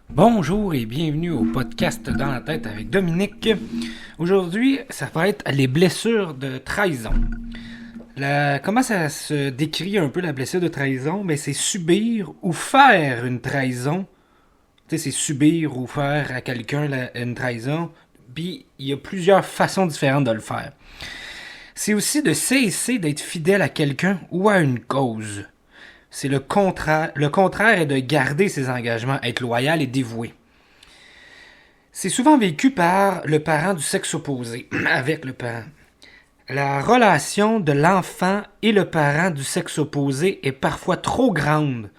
Bonjour et bienvenue au podcast Dans la tête avec Dominique. Aujourd'hui, ça va être les blessures de trahison. Comment ça se décrit un peu la blessure de trahison? Ben, c'est subir ou faire une trahison. Tu sais, c'est subir ou faire à quelqu'un une trahison. Puis, il y a plusieurs façons différentes de le faire. C'est aussi de cesser d'être fidèle à quelqu'un ou à une cause. C'est le contraire. Le contraire est de garder ses engagements, être loyal et dévoué. C'est souvent vécu par le parent du sexe opposé, avec le parent. La relation de l'enfant et le parent du sexe opposé est parfois trop grande,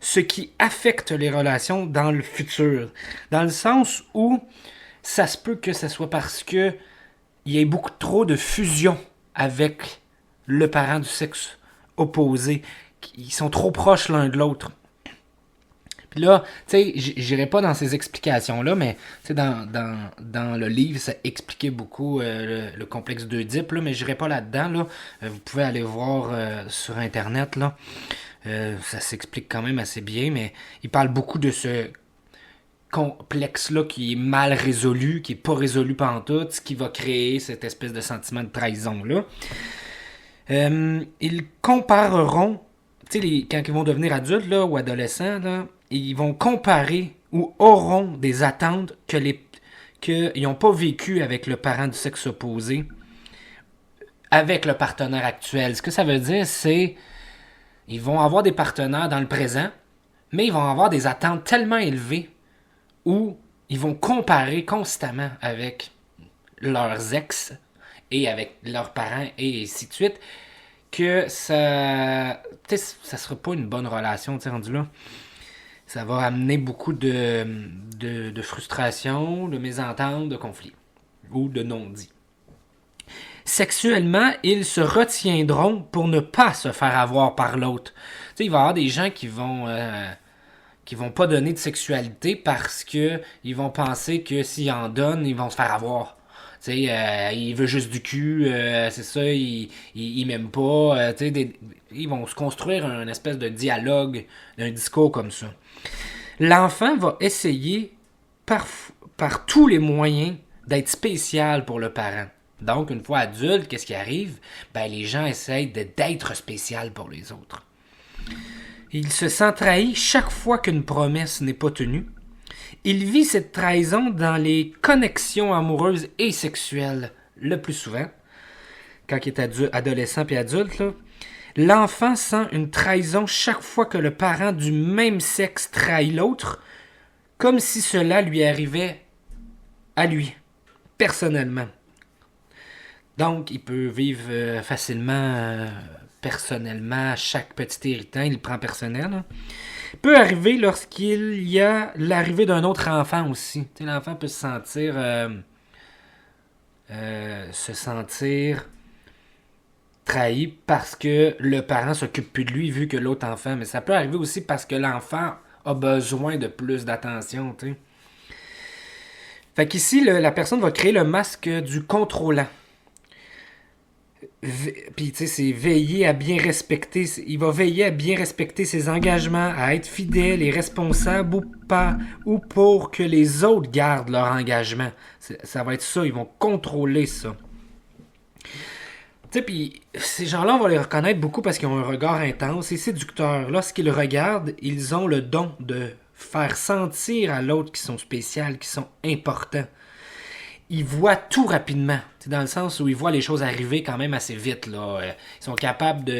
ce qui affecte les relations dans le futur. Dans le sens où ça se peut que ce soit parce que il y ait beaucoup trop de fusion avec le parent du sexe opposé. Ils sont trop proches l'un de l'autre. Puis là, tu sais, j'irai pas dans ces explications-là, mais tu sais, dans le livre, ça expliquait beaucoup le complexe d'Oedipe, là, mais j'irai pas là-dedans, là. Vous pouvez aller voir sur Internet, là. Ça s'explique quand même assez bien, mais il parle beaucoup de ce complexe-là qui est mal résolu, qui est pas résolu pantoute, ce qui va créer cette espèce de sentiment de trahison-là. Ils compareront, tu sais, quand ils vont devenir adultes là, ou adolescents, là, ils vont comparer ou auront des attentes qu'ils n'ont pas vécu avec le parent du sexe opposé, avec le partenaire actuel. Ce que ça veut dire, c'est ils vont avoir des partenaires dans le présent, mais ils vont avoir des attentes tellement élevées où ils vont comparer constamment avec leurs ex et avec leurs parents et ainsi de suite, que ça sera pas une bonne relation, tu sais, rendu là. Ça va amener beaucoup de frustration, de mésentente, de conflits ou de non-dits. Sexuellement, ils se retiendront pour ne pas se faire avoir par l'autre. Tu sais, il va y avoir des gens qui vont pas donner de sexualité parce que ils vont penser que s'ils en donnent, ils vont se faire avoir. Tu sais, il veut juste du cul, c'est ça, il m'aime pas. Tu sais, ils vont se construire un espèce de dialogue, d'un discours comme ça. L'enfant va essayer par tous les moyens d'être spécial pour le parent. Donc, une fois adulte, qu'est-ce qui arrive? Ben, les gens essayent d'être spécial pour les autres. Il se sent trahi chaque fois qu'une promesse n'est pas tenue. Il vit cette trahison dans les connexions amoureuses et sexuelles le plus souvent, quand il est adolescent puis adulte, là. L'enfant sent une trahison chaque fois que le parent du même sexe trahit l'autre, comme si cela lui arrivait à lui, personnellement. Donc, il peut vivre facilement, personnellement, chaque petit irritant, il le prend personnel. Hein. Peut arriver lorsqu'il y a l'arrivée d'un autre enfant aussi. Tu sais, l'enfant peut se sentir trahi parce que le parent s'occupe plus de lui vu que l'autre enfant. Mais ça peut arriver aussi parce que l'enfant a besoin de plus d'attention. Tu sais. Fait qu'ici, la personne va créer le masque du contrôlant. Puis, tu sais, c'est veiller à bien respecter. Il va veiller à bien respecter ses engagements, à être fidèle et responsable ou pas, ou pour que les autres gardent leur engagement. Ça va être ça, ils vont contrôler ça. Tu sais, puis ces gens-là, on va les reconnaître beaucoup parce qu'ils ont un regard intense et séducteur. Lorsqu'ils regardent, ils ont le don de faire sentir à l'autre qu'ils sont spéciaux, qu'ils sont importants. Ils voient tout rapidement, dans le sens où ils voient les choses arriver quand même assez vite. Là. Ils sont capables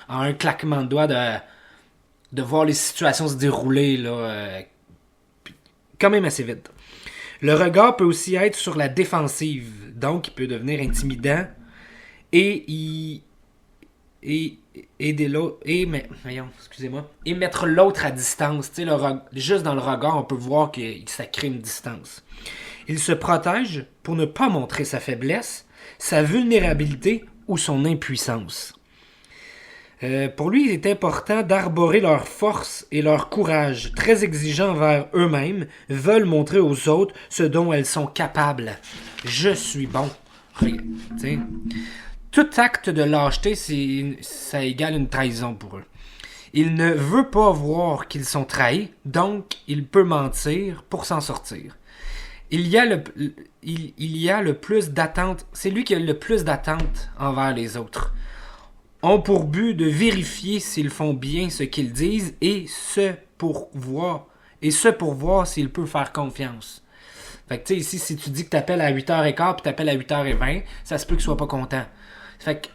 en un claquement de doigts, de voir les situations se dérouler là, quand même assez vite. Le regard peut aussi être sur la défensive, donc il peut devenir intimidant et mettre l'autre à distance. Juste dans le regard, on peut voir que ça crée une distance. Il se protège pour ne pas montrer sa faiblesse, sa vulnérabilité ou son impuissance. Pour lui, il est important d'arborer leur force et leur courage, très exigeants envers eux-mêmes, veulent montrer aux autres ce dont elles sont capables. Je suis bon. Tout acte de lâcheté, ça égale une trahison pour eux. Il ne veut pas voir qu'ils sont trahis, donc il peut mentir pour s'en sortir. Il y a le plus d'attentes, c'est lui qui a le plus d'attentes envers les autres. Ont pour but de vérifier s'ils font bien ce qu'ils disent et ce pour voir s'il peut faire confiance. Fait que tu sais, ici, si tu dis que t'appelles à 8h15 puis t'appelles à 8h20, ça se peut qu'ils soient pas contents. Fait que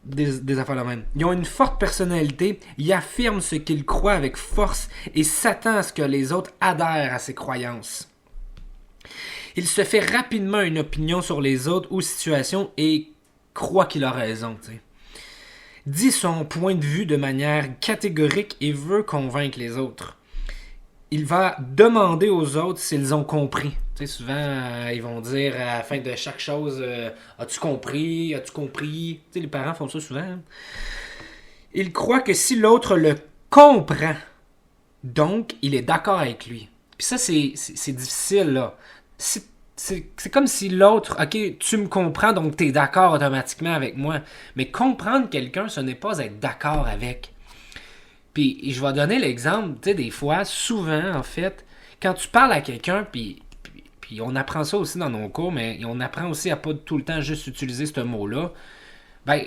des affaires là même. Ils ont une forte personnalité, ils affirment ce qu'ils croient avec force et s'attendent à ce que les autres adhèrent à ses croyances. Il se fait rapidement une opinion sur les autres ou situations et croit qu'il a raison, tu sais. Dit son point de vue de manière catégorique et veut convaincre les autres. Il va demander aux autres s'ils ont compris. Tu sais, souvent, ils vont dire à la fin de chaque chose As-tu compris? As-tu compris? Tu sais, les parents font ça souvent. Hein? Il croit que si l'autre le comprend, donc il est d'accord avec lui. Puis ça, c'est difficile, là. C'est comme si l'autre, ok, tu me comprends, donc tu es d'accord automatiquement avec moi. Mais comprendre quelqu'un, ce n'est pas être d'accord avec. Puis je vais donner l'exemple, tu sais, des fois, souvent, en fait, quand tu parles à quelqu'un, puis on apprend ça aussi dans nos cours, mais on apprend aussi à pas tout le temps juste utiliser ce mot-là. Ben,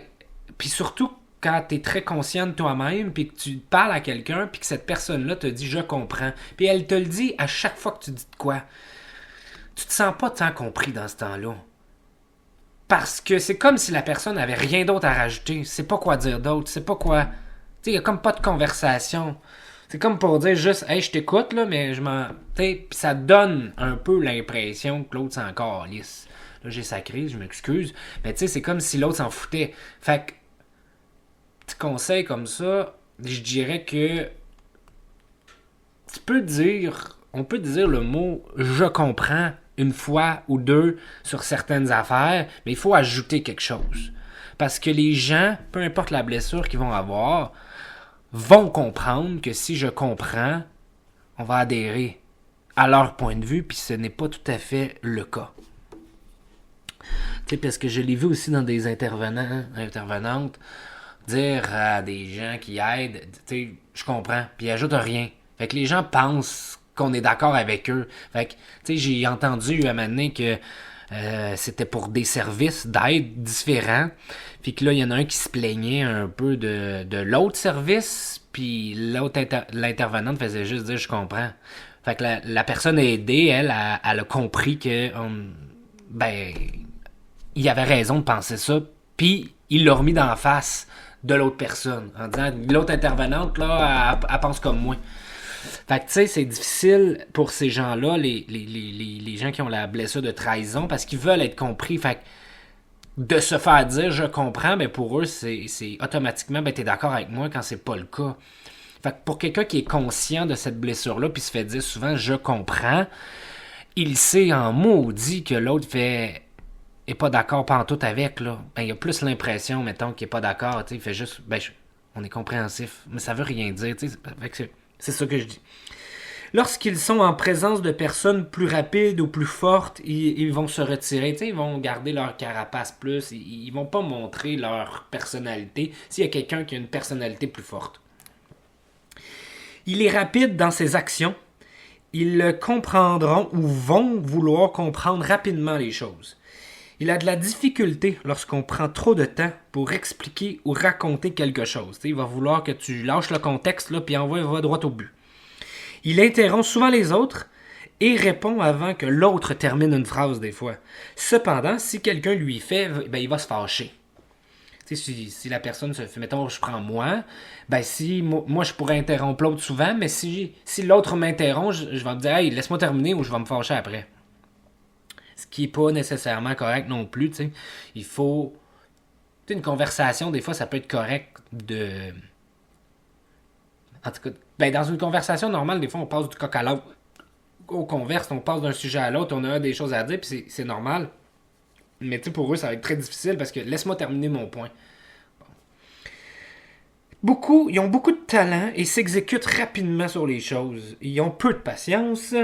puis surtout quand tu es très conscient de toi-même, puis que tu parles à quelqu'un, puis que cette personne-là te dit « je comprends », puis elle te le dit à chaque fois que tu dis de quoi. Tu te sens pas tant compris dans ce temps-là. Parce que c'est comme si la personne avait rien d'autre à rajouter. C'est pas quoi dire d'autre. C'est pas quoi... Tu sais, il y a comme pas de conversation. C'est comme pour dire juste, hey, je t'écoute, là, mais je m'en. Tu sais, pis ça donne un peu l'impression que l'autre s'en calisse. Là, j'ai sacré, je m'excuse. Mais tu sais, c'est comme si l'autre s'en foutait. Fait que, petit conseil comme ça, je dirais que. On peut dire le mot je comprends une fois ou deux sur certaines affaires, mais il faut ajouter quelque chose. Parce que les gens, peu importe la blessure qu'ils vont avoir, vont comprendre que si je comprends, on va adhérer à leur point de vue, puis ce n'est pas tout à fait le cas. Tu sais, parce que je l'ai vu aussi dans des intervenantes, dire à des gens qui aident, tu sais, je comprends, puis ils ajoutent rien. Fait que les gens pensent qu'on est d'accord avec eux. Fait que, tu sais, j'ai entendu à un moment donné que c'était pour des services d'aide différents. Puis que là, il y en a un qui se plaignait un peu de l'autre service. Puis l'intervenante faisait juste dire « je comprends ». Fait que la personne aidée, elle a compris que il avait raison de penser ça. Puis il l'a remis dans la face de l'autre personne. En disant « l'autre intervenante, là, elle pense comme moi ». Fait que tu sais, c'est difficile pour ces gens-là, les gens qui ont la blessure de trahison, parce qu'ils veulent être compris. Fait que de se faire dire je comprends, ben pour eux, c'est automatiquement ben t'es d'accord avec moi quand c'est pas le cas. Fait que pour quelqu'un qui est conscient de cette blessure-là, puis se fait dire souvent je comprends, il sait en maudit que l'autre est pas d'accord pantoute avec, là. Ben il a plus l'impression, mettons, qu'il est pas d'accord, tu sais, il fait juste on est compréhensif, mais ça veut rien dire, tu sais. Fait que c'est ça que je dis. Lorsqu'ils sont en présence de personnes plus rapides ou plus fortes, ils vont se retirer. Ils vont garder leur carapace plus. Ils vont pas montrer leur personnalité s'il y a quelqu'un qui a une personnalité plus forte. Il est rapide dans ses actions. Ils le comprendront ou vont vouloir comprendre rapidement les choses. Il a de la difficulté lorsqu'on prend trop de temps pour expliquer ou raconter quelque chose. Il va vouloir que tu lâches le contexte là, puis va droit au but. Il interrompt souvent les autres et répond avant que l'autre termine une phrase des fois. Cependant, si quelqu'un lui fait, il va se fâcher. Si la personne se fait, mettons, je prends moi, moi je pourrais interrompre l'autre souvent, mais si l'autre m'interrompt, je vais me dire, hey, laisse-moi terminer ou je vais me fâcher après. Ce qui n'est pas nécessairement correct non plus, tu sais. Il faut... Tu sais, une conversation, des fois, ça peut être correct de... En tout cas, dans une conversation normale, des fois, on passe du coq à l'autre. On converse, on passe d'un sujet à l'autre, on a des choses à dire, puis c'est normal. Mais tu sais, pour eux, ça va être très difficile parce que laisse-moi terminer mon point. Ils ont beaucoup de talent et s'exécutent rapidement sur les choses. Ils ont peu de patience.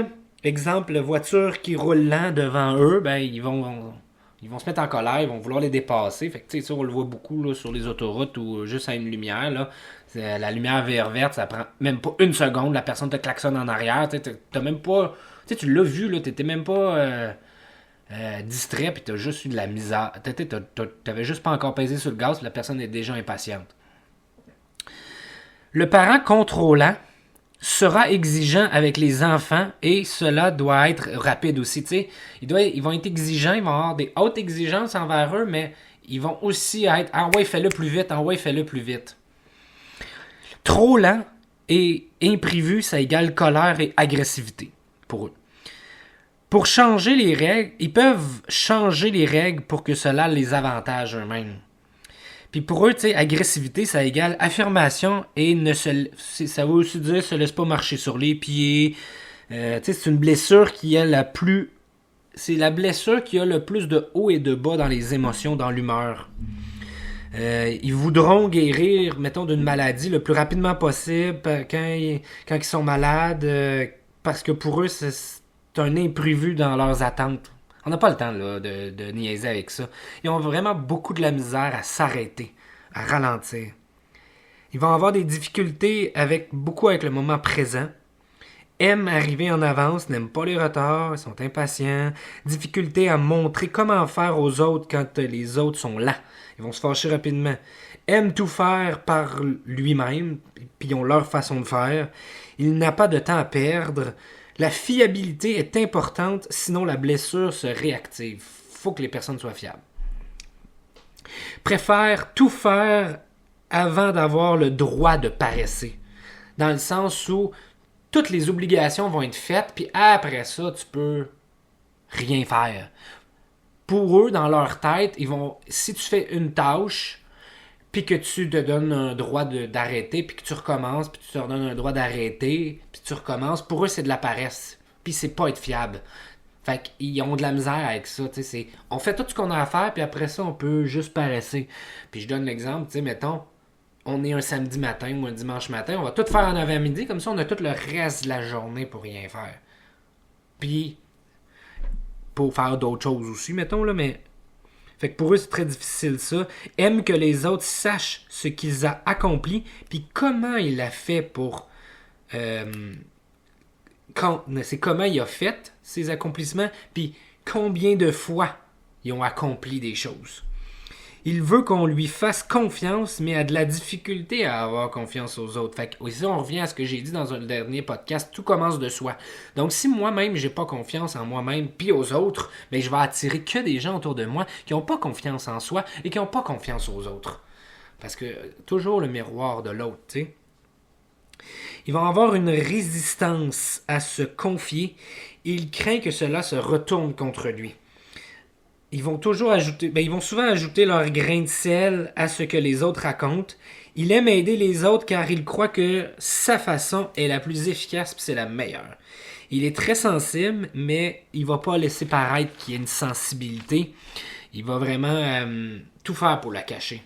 Exemple, la voiture qui roule lent devant eux, ils vont Ils vont se mettre en colère, ils vont vouloir les dépasser. Fait que, tu sais, ça, on le voit beaucoup là, sur les autoroutes ou juste à une lumière. Là. La lumière verte, ça prend même pas une seconde. La personne te klaxonne en arrière. T'as même pas. Tu l'as vu, là, t'étais même pas distrait, puis t'as juste eu de la misère. T'avais juste pas encore pesé sur le gaz, puis la personne est déjà impatiente. Le parent contrôlant sera exigeant avec les enfants et cela doit être rapide aussi. Ils vont être exigeants, ils vont avoir des hautes exigences envers eux, mais ils vont aussi être « Ah ouais, fais-le plus vite, ah ouais, fais-le plus vite ». Trop lent et imprévu, ça égale colère et agressivité pour eux. Pour changer les règles, ils peuvent changer les règles pour que cela les avantage eux-mêmes. Puis pour eux, agressivité, ça égale affirmation et ça veut aussi dire se laisse pas marcher sur les pieds. C'est une blessure qui a la plus... C'est la blessure qui a le plus de haut et de bas dans les émotions, dans l'humeur. Ils voudront guérir, mettons, d'une maladie le plus rapidement possible quand ils sont malades, parce que pour eux, c'est un imprévu dans leurs attentes. On n'a pas le temps là, de niaiser avec ça. Ils ont vraiment beaucoup de la misère à s'arrêter, à ralentir. Ils vont avoir des difficultés beaucoup avec le moment présent. Aiment arriver en avance, n'aiment pas les retards, ils sont impatients. Difficulté à montrer comment faire aux autres quand les autres sont lents. Ils vont se fâcher rapidement. Aiment tout faire par lui-même, puis ils ont leur façon de faire. Il n'a pas de temps à perdre. La fiabilité est importante, sinon la blessure se réactive. Il faut que les personnes soient fiables. Préfère tout faire avant d'avoir le droit de paresser. Dans le sens où toutes les obligations vont être faites, puis après ça, tu peux rien faire. Pour eux, dans leur tête, si tu fais une tâche, puis que tu te donnes un droit d'arrêter, puis que tu recommences, puis tu te redonnes un droit d'arrêter, puis tu recommences, pour eux, c'est de la paresse. Puis c'est pas être fiable. Fait qu'ils ont de la misère avec ça. On fait tout ce qu'on a à faire, puis après ça, on peut juste paresser. Puis je donne l'exemple, mettons, on est un samedi matin ou un dimanche matin, on va tout faire en avant-midi, comme ça, on a tout le reste de la journée pour rien faire. Puis, pour faire d'autres choses aussi, mettons, là, mais... Fait que pour eux, c'est très difficile, ça. Aiment que les autres sachent ce qu'ils ont accompli, puis comment il a fait pour... c'est comment il a fait ses accomplissements, puis combien de fois ils ont accompli des choses. Il veut qu'on lui fasse confiance, mais a de la difficulté à avoir confiance aux autres. Fait que ici, on revient à ce que j'ai dit dans un dernier podcast, tout commence de soi. Donc, si moi-même, j'ai pas confiance en moi-même puis aux autres, ben, je vais attirer que des gens autour de moi qui ont pas confiance en soi et qui ont pas confiance aux autres. Parce que toujours le miroir de l'autre, tu sais. Ils vont avoir une résistance à se confier. Il craint que cela se retourne contre lui. Ils vont souvent ajouter leur grain de sel à ce que les autres racontent. Il aime aider les autres car il croit que sa façon est la plus efficace et c'est la meilleure. Il est très sensible, mais il va pas laisser paraître qu'il y a une sensibilité. Il va vraiment tout faire pour la cacher.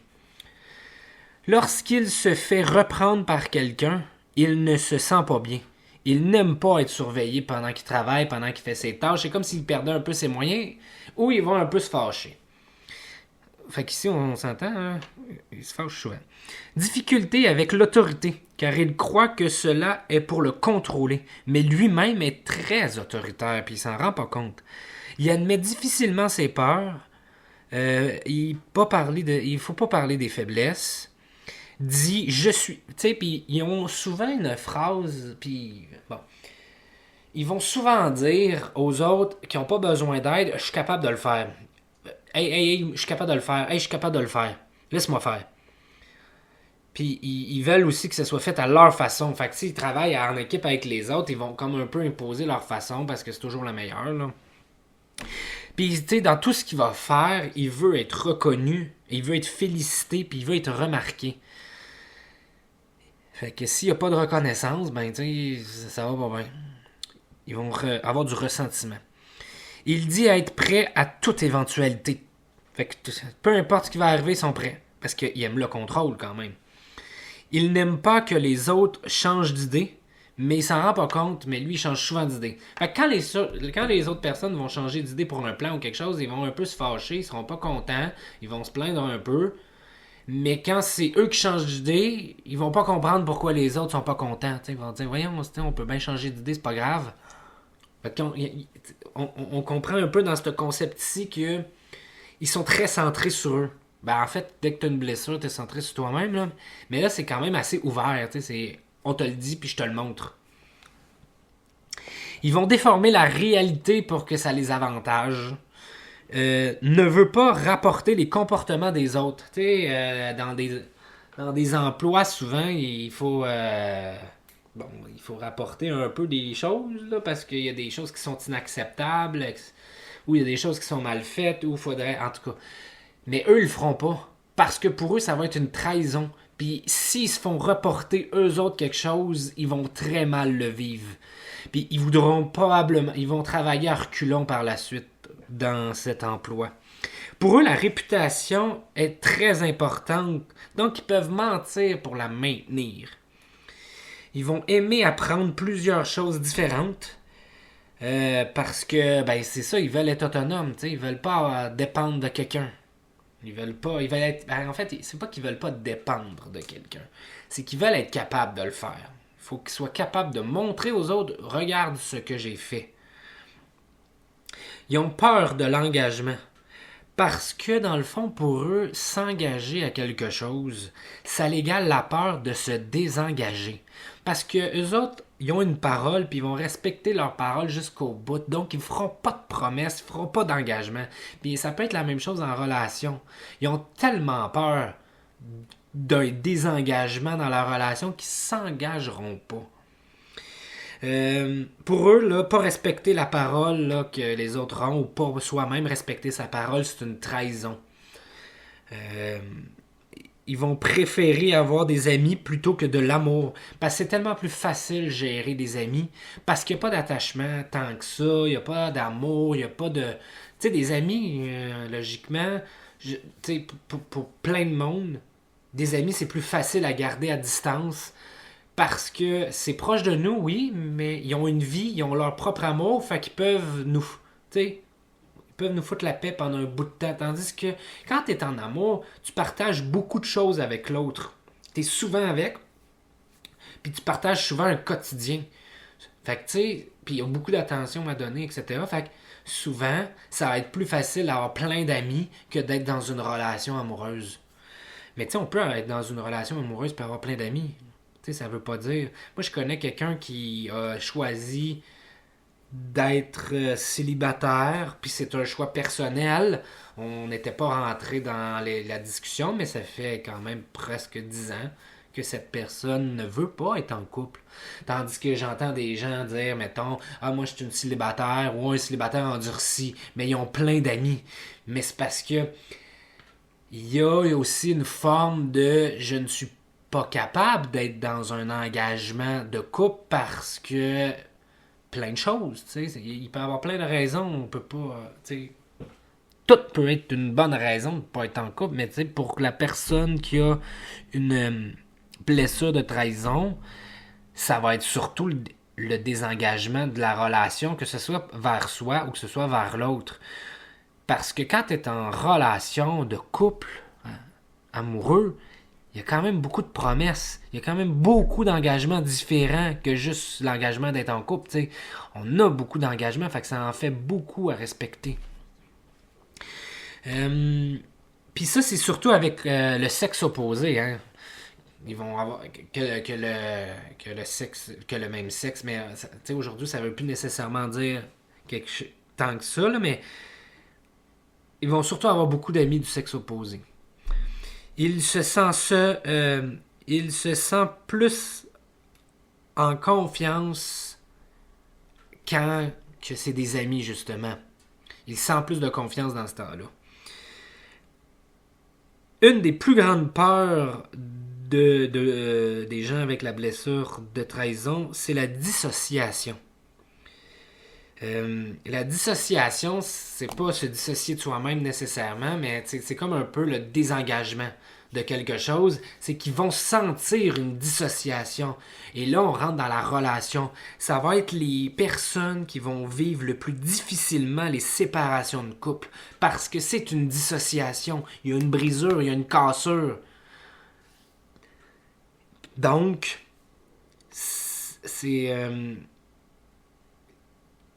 Lorsqu'il se fait reprendre par quelqu'un, il ne se sent pas bien. Il n'aime pas être surveillé pendant qu'il travaille, pendant qu'il fait ses tâches. C'est comme s'il perdait un peu ses moyens ou il va un peu se fâcher. Fait qu'ici, on s'entend, hein? Il se fâche souvent. Difficulté avec l'autorité, car il croit que cela est pour le contrôler. Mais lui-même est très autoritaire, puis il s'en rend pas compte. Il admet difficilement ses peurs. Il faut pas parler des faiblesses. Dit je suis, tu sais, puis ils ont souvent une phrase, puis bon, ils vont souvent dire aux autres qui n'ont pas besoin d'aide, je suis capable de le faire. Hey, je suis capable de le faire. Hey, je suis capable de le faire. Laisse-moi faire. Puis ils veulent aussi que ce soit fait à leur façon. Fait que s'ils travaillent en équipe avec les autres, ils vont comme un peu imposer leur façon parce que c'est toujours la meilleure, là. Puis, tu sais, dans tout ce qu'il va faire, il veut être reconnu, il veut être félicité, puis il veut être remarqué. Fait que s'il n'y a pas de reconnaissance, ben, tu sais, ça va pas bien. Ils vont avoir du ressentiment. Il dit être prêt à toute éventualité. Fait que peu importe ce qui va arriver, ils sont prêts. Parce qu'ils aiment le contrôle quand même. Il n'aime pas que les autres changent d'idée, mais il s'en rend pas compte, mais lui, il change souvent d'idée. Fait que quand les autres personnes vont changer d'idée pour un plan ou quelque chose, ils vont un peu se fâcher, ils seront pas contents, ils vont se plaindre un peu. Mais quand c'est eux qui changent d'idée, ils vont pas comprendre pourquoi les autres sont pas contents. T'sais, ils vont dire, voyons, on peut bien changer d'idée, c'est pas grave. Fait qu'on- on comprend un peu dans ce concept-ci que ils sont très centrés sur eux. Ben, en fait, dès que tu as une blessure, tu es centré sur toi-même. Là. Mais là, c'est quand même assez ouvert. On te le dit, puis je te le montre. Ils vont déformer la réalité pour que ça les avantage. Ne veut pas rapporter les comportements des autres. Dans des emplois, souvent, il faut rapporter un peu des choses, là, parce qu'il y a des choses qui sont inacceptables, ou il y a des choses qui sont mal faites, ou il faudrait, en tout cas. Mais eux, ils le feront pas. Parce que pour eux, ça va être une trahison. Puis s'ils se font reporter eux autres quelque chose, ils vont très mal le vivre. Puis ils voudront probablement, ils vont travailler à reculons par la suite dans cet emploi. Pour eux, la réputation est très importante, donc ils peuvent mentir pour la maintenir. Ils vont aimer apprendre plusieurs choses différentes parce que ben c'est ça, ils veulent être autonomes, ils veulent pas dépendre de quelqu'un. Ils veulent être. Ben, en fait, c'est pas qu'ils veulent pas dépendre de quelqu'un, c'est qu'ils veulent être capables de le faire. Il faut qu'ils soient capables de montrer aux autres, regarde ce que j'ai fait. Ils ont peur de l'engagement. Parce que, dans le fond, pour eux, s'engager à quelque chose, ça l'égale la peur de se désengager. Parce que eux autres, ils ont une parole, puis ils vont respecter leur parole jusqu'au bout. Donc, ils ne feront pas de promesses, ils ne feront pas d'engagement. Puis ça peut être la même chose en relation. Ils ont tellement peur d'un désengagement dans leur relation qu'ils ne s'engageront pas. Pour eux, là, pas respecter la parole là, que les autres ont ou pas soi-même respecter sa parole, c'est une trahison. Euh, Ils vont préférer avoir des amis plutôt que de l'amour. Parce que c'est tellement plus facile gérer des amis. Parce qu'il n'y a pas d'attachement tant que ça. Il n'y a pas d'amour. Il n'y a pas de... Tu sais, des amis, logiquement, tu sais, pour plein de monde, des amis, c'est plus facile à garder à distance parce que c'est proche de nous, oui, mais ils ont une vie, ils ont leur propre amour, fait qu'ils peuvent nous, tu sais, ils peuvent nous foutre la paix pendant un bout de temps. Tandis que quand tu es en amour, tu partages beaucoup de choses avec l'autre. Tu es souvent avec, puis tu partages souvent un quotidien. Fait que tu sais, puis il y a beaucoup d'attention à donner, etc. Fait que souvent, ça va être plus facile d'avoir plein d'amis que d'être dans une relation amoureuse. Mais tu sais, on peut être dans une relation amoureuse et avoir plein d'amis. Tu sais, ça veut pas dire. Moi, je connais quelqu'un qui a choisi d'être célibataire, puis c'est un choix personnel. On n'était pas rentré dans la discussion, mais ça fait quand même presque 10 ans que cette personne ne veut pas être en couple. Tandis que j'entends des gens dire, mettons, ah, moi je suis une célibataire ou un célibataire endurci, mais ils ont plein d'amis. Mais c'est parce que il y a aussi une forme de je ne suis pas capable d'être dans un engagement de couple parce que plein de choses, tu sais, il peut y avoir plein de raisons, on peut pas, tu sais, tout peut être une bonne raison de ne pas être en couple, mais tu sais, pour la personne qui a une blessure de trahison, ça va être surtout le désengagement de la relation, que ce soit vers soi ou que ce soit vers l'autre. Parce que quand tu es en relation de couple amoureux, il y a quand même beaucoup de promesses. Il y a quand même beaucoup d'engagements différents que juste l'engagement d'être en couple. T'sais. On a beaucoup d'engagements, fait que ça en fait beaucoup à respecter. Puis ça, c'est surtout avec le sexe opposé. Hein. Ils vont avoir que le même sexe, mais aujourd'hui, ça ne veut plus nécessairement dire tant que ça, là, mais ils vont surtout avoir beaucoup d'amis du sexe opposé. Il se sent plus en confiance quand que c'est des amis, justement. Il sent plus de confiance dans ce temps-là. Une des plus grandes peurs des gens avec la blessure de trahison, c'est la dissociation. La dissociation, c'est pas se dissocier de soi-même nécessairement, mais c'est comme un peu le désengagement. de quelque chose, c'est qu'ils vont sentir une dissociation. Et là, on rentre dans la relation. Ça va être les personnes qui vont vivre le plus difficilement les séparations de couple. Parce que c'est une dissociation. Il y a une brisure, il y a une cassure. Donc,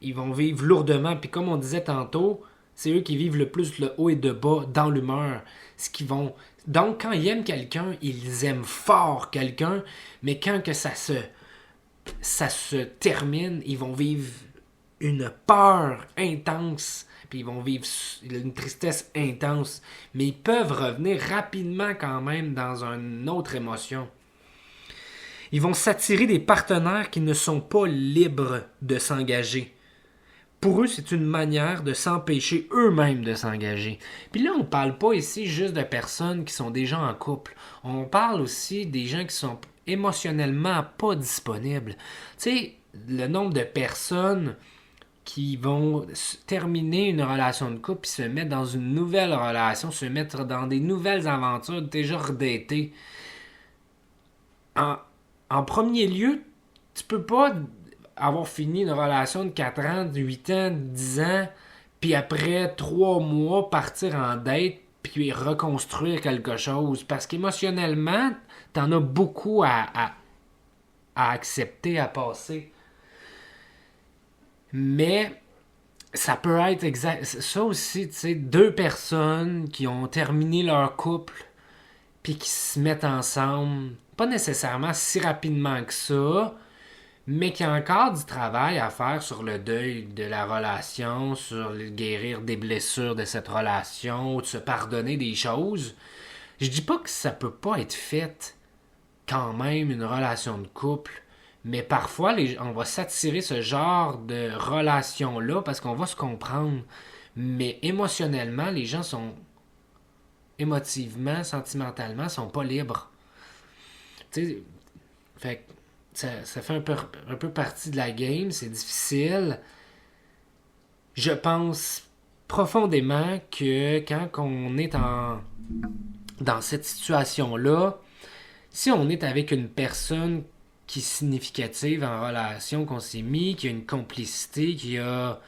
ils vont vivre lourdement. Puis comme on disait tantôt, c'est eux qui vivent le plus le haut et le bas dans l'humeur. Donc, quand ils aiment quelqu'un, ils aiment fort quelqu'un, mais quand que ça se termine, ils vont vivre une peur intense, puis ils vont vivre une tristesse intense, mais ils peuvent revenir rapidement quand même dans une autre émotion. Ils vont s'attirer des partenaires qui ne sont pas libres de s'engager. Pour eux, c'est une manière de s'empêcher eux-mêmes de s'engager. Puis là, on parle pas ici juste de personnes qui sont déjà en couple. On parle aussi des gens qui sont émotionnellement pas disponibles. Tu sais, le nombre de personnes qui vont terminer une relation de couple puis se mettre dans une nouvelle relation, se mettre dans des nouvelles aventures déjà redatées. En premier lieu, tu peux pas avoir fini une relation de 4 ans, de 8 ans, de 10 ans, puis après 3 mois, partir en date, puis reconstruire quelque chose. Parce qu'émotionnellement, t'en as beaucoup à accepter, à passer. Mais ça peut être exact. Ça aussi, tu sais, 2 personnes qui ont terminé leur couple, puis qui se mettent ensemble, pas nécessairement si rapidement que ça, mais qu'il y a encore du travail à faire sur le deuil de la relation, sur le guérir des blessures de cette relation, ou de se pardonner des choses. Je dis pas que ça peut pas être fait quand même, une relation de couple, mais parfois on va s'attirer ce genre de relation-là parce qu'on va se comprendre. Mais émotionnellement, les gens sont émotivement, sentimentalement, sont pas libres. Tu sais, fait que ça fait un peu partie de la game, c'est difficile. Je pense profondément que quand on est dans cette situation-là, si on est avec une personne qui est significative en relation, qu'on s'est mis, qui a une complicité, qui a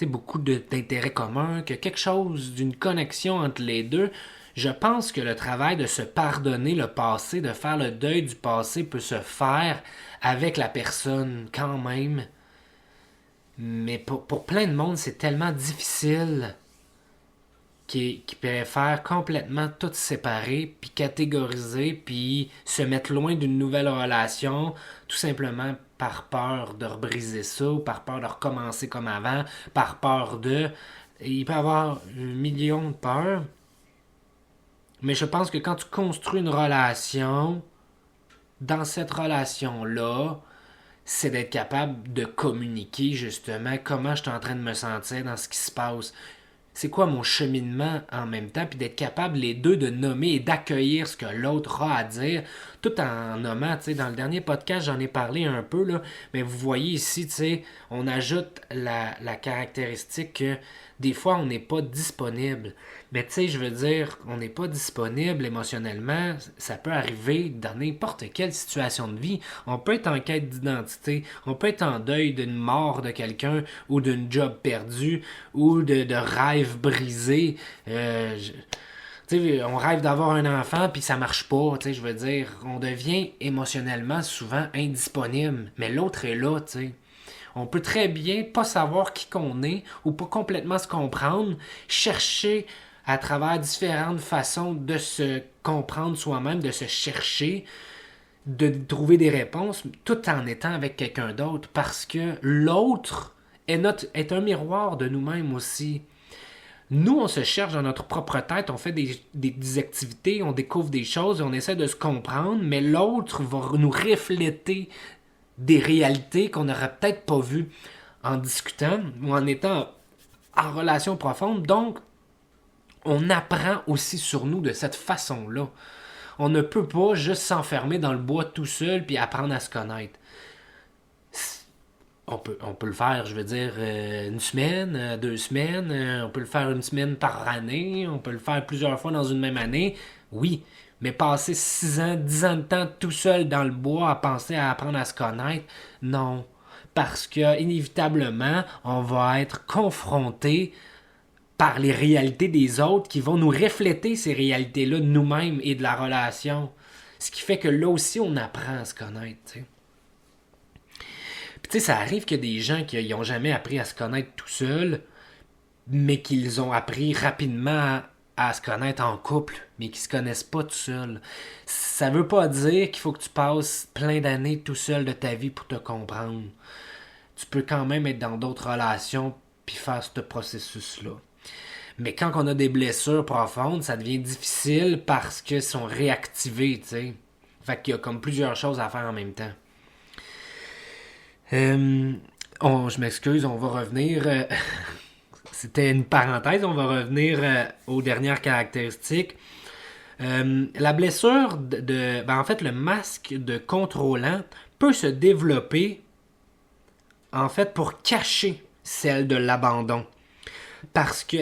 beaucoup d'intérêts communs, qu'il y a quelque chose d'une connexion entre les deux, je pense que le travail de se pardonner le passé, de faire le deuil du passé peut se faire avec la personne quand même. Mais pour plein de monde, c'est tellement difficile qui préfèrent complètement tout séparer, puis catégoriser, puis se mettre loin d'une nouvelle relation, tout simplement par peur de rebriser ça, ou par peur de recommencer comme avant, par peur de... Il peut y avoir 1 million de peurs, mais je pense que quand tu construis une relation, dans cette relation-là, c'est d'être capable de communiquer justement comment je suis en train de me sentir dans ce qui se passe. C'est quoi mon cheminement en même temps, puis d'être capable les deux de nommer et d'accueillir ce que l'autre a à dire, tout en nommant, tu sais, dans le dernier podcast, j'en ai parlé un peu, là, mais vous voyez ici, tu sais, on ajoute la caractéristique que des fois, on n'est pas disponible. Mais tu sais, je veux dire, on n'est pas disponible émotionnellement, ça peut arriver dans n'importe quelle situation de vie. On peut être en quête d'identité, on peut être en deuil d'une mort de quelqu'un, ou d'une job perdue, ou de rêves brisés. On rêve d'avoir un enfant, puis ça marche pas, tu sais, je veux dire, on devient émotionnellement souvent indisponible, mais l'autre est là, tu sais. On peut très bien pas savoir qui qu'on est ou pas complètement se comprendre, chercher à travers différentes façons de se comprendre soi-même, de se chercher, de trouver des réponses, tout en étant avec quelqu'un d'autre, parce que l'autre est un miroir de nous-mêmes aussi. Nous, on se cherche dans notre propre tête, on fait des activités, on découvre des choses, on essaie de se comprendre, mais l'autre va nous refléter des réalités qu'on n'aurait peut-être pas vues en discutant ou en étant en relation profonde. Donc, on apprend aussi sur nous de cette façon-là. On ne peut pas juste s'enfermer dans le bois tout seul puis apprendre à se connaître. on peut le faire, je veux dire, une semaine, 2 semaines, on peut le faire une semaine par année, on peut le faire plusieurs fois dans une même année, oui. Mais passer 6 ans, 10 ans de temps tout seul dans le bois à penser à apprendre à se connaître, non. Parce que, inévitablement, on va être confronté par les réalités des autres qui vont nous refléter ces réalités-là de nous-mêmes et de la relation. Ce qui fait que là aussi, on apprend à se connaître, tu sais. Puis tu sais, ça arrive qu'il y a des gens qui n'ont jamais appris à se connaître tout seuls, mais qu'ils ont appris rapidement à se connaître en couple, mais qui se connaissent pas tout seuls. Ça veut pas dire qu'il faut que tu passes plein d'années tout seul de ta vie pour te comprendre. Tu peux quand même être dans d'autres relations puis faire ce processus-là. Mais quand on a des blessures profondes, ça devient difficile parce qu'elles sont réactivées, tu sais. Fait qu'il y a comme plusieurs choses à faire en même temps. Je m'excuse, on va revenir. C'était une parenthèse, on va revenir aux dernières caractéristiques. La blessure en fait, le masque de contrôlant peut se développer, en fait, pour cacher celle de l'abandon. Parce que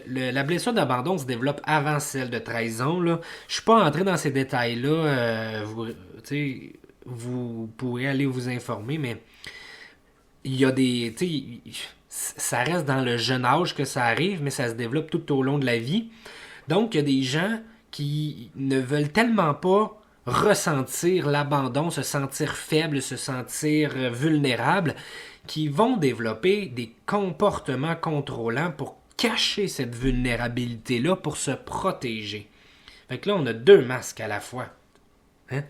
la blessure d'abandon se développe avant celle de trahison. Là. Je suis pas entré dans ces détails-là. Vous pourrez aller vous informer, mais il y a des... Ça reste dans le jeune âge que ça arrive, mais ça se développe tout au long de la vie. Donc, il y a des gens qui ne veulent tellement pas ressentir l'abandon, se sentir faible, se sentir vulnérable, qui vont développer des comportements contrôlants pour cacher cette vulnérabilité-là, pour se protéger. Fait que là, on a deux masques à la fois. Hein?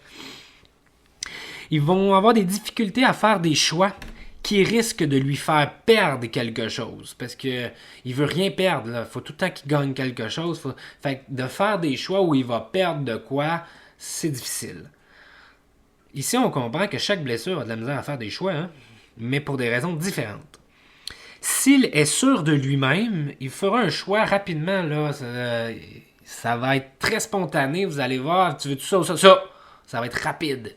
Ils vont avoir des difficultés à faire des choix qui risquent de lui faire perdre quelque chose. Parce que il veut rien perdre. Il faut tout le temps qu'il gagne quelque chose. Fait que de faire des choix où il va perdre de quoi, c'est difficile. Ici, on comprend que chaque blessure a de la misère à faire des choix, hein? Mais pour des raisons différentes. S'il est sûr de lui-même, il fera un choix rapidement. Là, ça va être très spontané. Vous allez voir, tu veux tout ça ou ça? Ça va être rapide.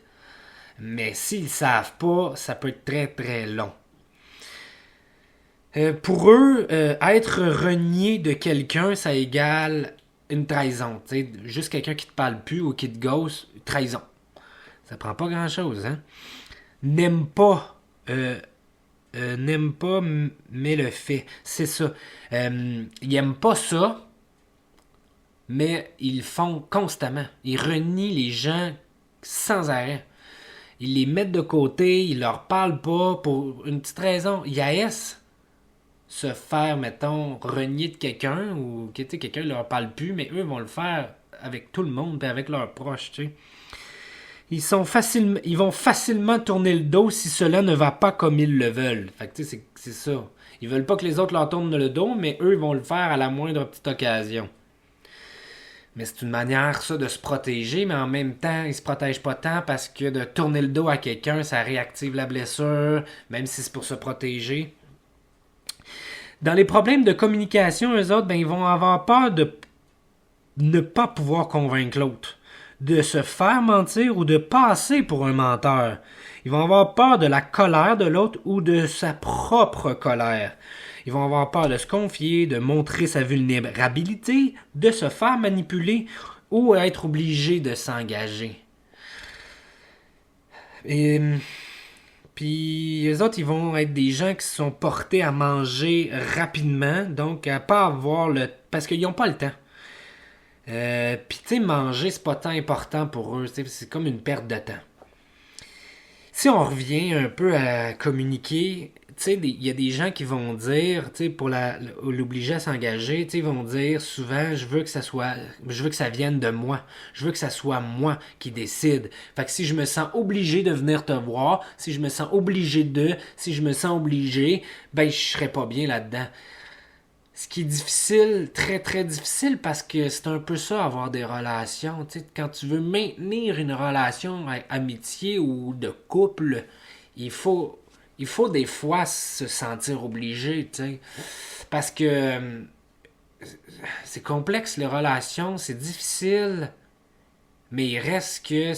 Mais s'ils ne savent pas, ça peut être très très long. Pour eux, être renié de quelqu'un, ça égale une trahison. T'sais, juste quelqu'un qui te parle plus ou qui te ghost, trahison. Ça prend pas grand-chose. Hein? N'aime pas, mais le fait. C'est ça. Ils n'aiment pas ça, mais ils le font constamment. Ils renient les gens sans arrêt. Ils les mettent de côté, ils leur parlent pas pour une petite raison. Ils haïssent se faire, mettons, renier de quelqu'un ou que quelqu'un leur parle plus, mais eux vont le faire avec tout le monde et avec leurs proches, tu sais. Ils vont facilement tourner le dos si cela ne va pas comme ils le veulent. Fait que tu sais, c'est ça. Ils veulent pas que les autres leur tournent le dos, mais eux vont le faire à la moindre petite occasion. Mais c'est une manière, ça, de se protéger, mais en même temps, ils se protègent pas tant parce que de tourner le dos à quelqu'un, ça réactive la blessure, même si c'est pour se protéger. Dans les problèmes de communication, eux autres, ils vont avoir peur de ne pas pouvoir convaincre l'autre, de se faire mentir ou de passer pour un menteur. Ils vont avoir peur de la colère de l'autre ou de sa propre colère. Ils vont avoir peur de se confier, de montrer sa vulnérabilité, de se faire manipuler ou être obligé de s'engager. Et puis les autres, ils vont être des gens qui sont portés à manger rapidement, donc à pas avoir le... parce qu'ils n'ont pas le temps. Puis tu sais, manger, c'est pas tant important pour eux, c'est comme une perte de temps. Si on revient un peu à communiquer, tu sais, il y a des gens qui vont dire, tu sais, pour l'obliger à s'engager, tu sais, ils vont dire souvent, je veux que ça vienne de moi. Je veux que ça soit moi qui décide. Fait que si je me sens obligé de venir te voir, si je me sens obligé ben, je serais pas bien là-dedans. Ce qui est difficile, très très difficile, parce que c'est un peu ça, avoir des relations. Tu sais, quand tu veux maintenir une relation amitié ou de couple, il faut des fois se sentir obligé, tu sais. Parce que c'est complexe, les relations, c'est difficile, mais il reste que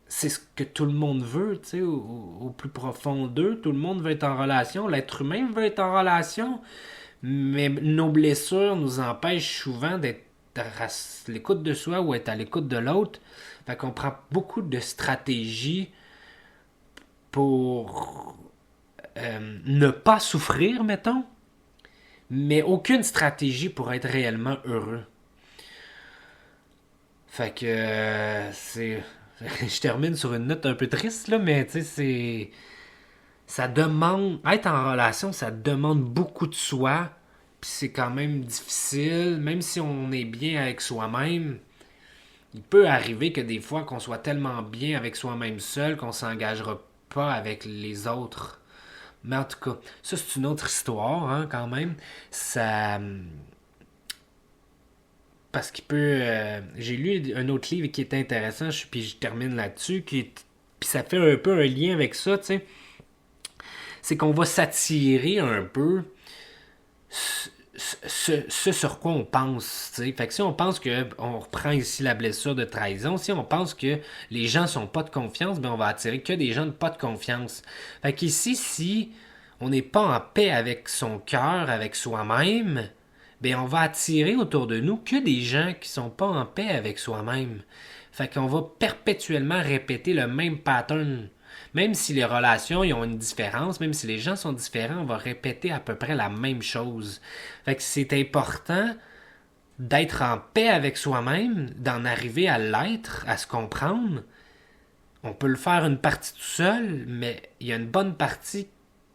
c'est ce que tout le monde veut, tu sais, au plus profond d'eux. Tout le monde veut être en relation. L'être humain veut être en relation. Mais nos blessures nous empêchent souvent d'être à l'écoute de soi ou être à l'écoute de l'autre. Fait qu'on prend beaucoup de stratégies pour ne pas souffrir, mettons, mais aucune stratégie pour être réellement heureux. Fait que c'est. Je termine sur une note un peu triste, là, mais tu sais, c'est. Ça demande. Être en relation, ça demande beaucoup de soi. Puis c'est quand même difficile. Même si on est bien avec soi-même, il peut arriver que des fois qu'on soit tellement bien avec soi-même seul qu'on s'engagera pas avec les autres. Mais en tout cas, ça c'est une autre histoire, hein, quand même. Ça. Parce qu'il peut. J'ai lu un autre livre qui est intéressant, puis je termine là-dessus, puis ça fait un peu un lien avec ça, tu sais. C'est qu'on va s'attirer un peu ce sur quoi on pense. T'sais. Fait que si on pense que, on reprend ici la blessure de trahison, si on pense que les gens sont pas de confiance, ben on va attirer que des gens de pas de confiance. Fait qu'ici, si on n'est pas en paix avec son cœur, avec soi-même, ben on va attirer autour de nous que des gens qui sont pas en paix avec soi-même. Fait qu'on va perpétuellement répéter le même pattern. Même si les relations ils ont une différence, même si les gens sont différents, on va répéter à peu près la même chose. Fait que c'est important d'être en paix avec soi-même, d'en arriver à l'être, à se comprendre. On peut le faire une partie tout seul, mais il y a une bonne partie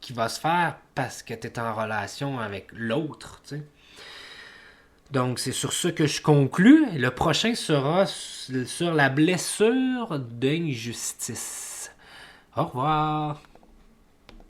qui va se faire parce que tu es en relation avec l'autre, tu sais. Donc, c'est sur ce que je conclus. Le prochain sera sur la blessure d'injustice. Au revoir.